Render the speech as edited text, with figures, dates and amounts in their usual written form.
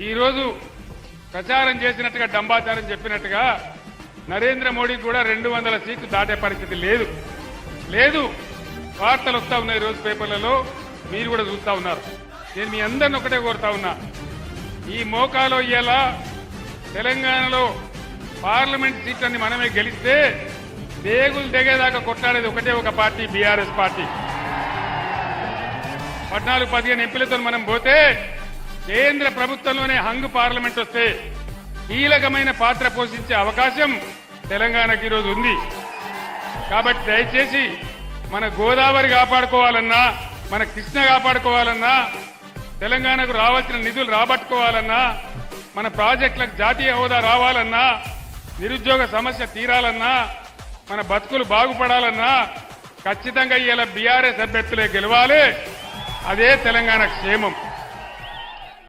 ఈరోజు ప్రచారం చేసినట్టుగా డంబాచారం చెప్పినట్టుగా నరేంద్ర మోడీ కూడా 200 సీట్లు దాటే పరిస్థితి లేదు లేదు వార్తలు వస్తా ఉన్నాయి రోజు పేపర్లలో మీరు కూడా చూస్తా ఉన్నారు నేను మీ అందరిని ఒకటే కోరుతా ఉన్నా ఈ మోకాలో ఇలా తెలంగాణలో పార్లమెంట్ సీట్లన్నీ మనమే గెలిస్తే దేగులు దిగేదాకా కొట్లాడేది ఒకటే ఒక పార్టీ బీఆర్ఎస్ పార్టీ 14-15 ఎంపీలతో మనం పోతే కేంద్ర ప్రభుత్వంలోనే హంగ్ పార్లమెంట్ వస్తే కీలకమైన పాత్ర పోషించే అవకాశం తెలంగాణకి ఈరోజు ఉంది కాబట్టి దయచేసి మన గోదావరి కాపాడుకోవాలన్నా మన కృష్ణ కాపాడుకోవాలన్నా తెలంగాణకు రావాల్సిన నిధులు రాబట్టుకోవాలన్నా మన ప్రాజెక్టులకు జాతీయ హోదా రావాలన్నా నిరుద్యోగ సమస్య తీరాలన్నా మన బతుకులు బాగుపడాలన్నా ఖచ్చితంగా ఇలా బీఆర్ఎస్ అభ్యర్థులే గెలవాలి అదే తెలంగాణ క్షేమం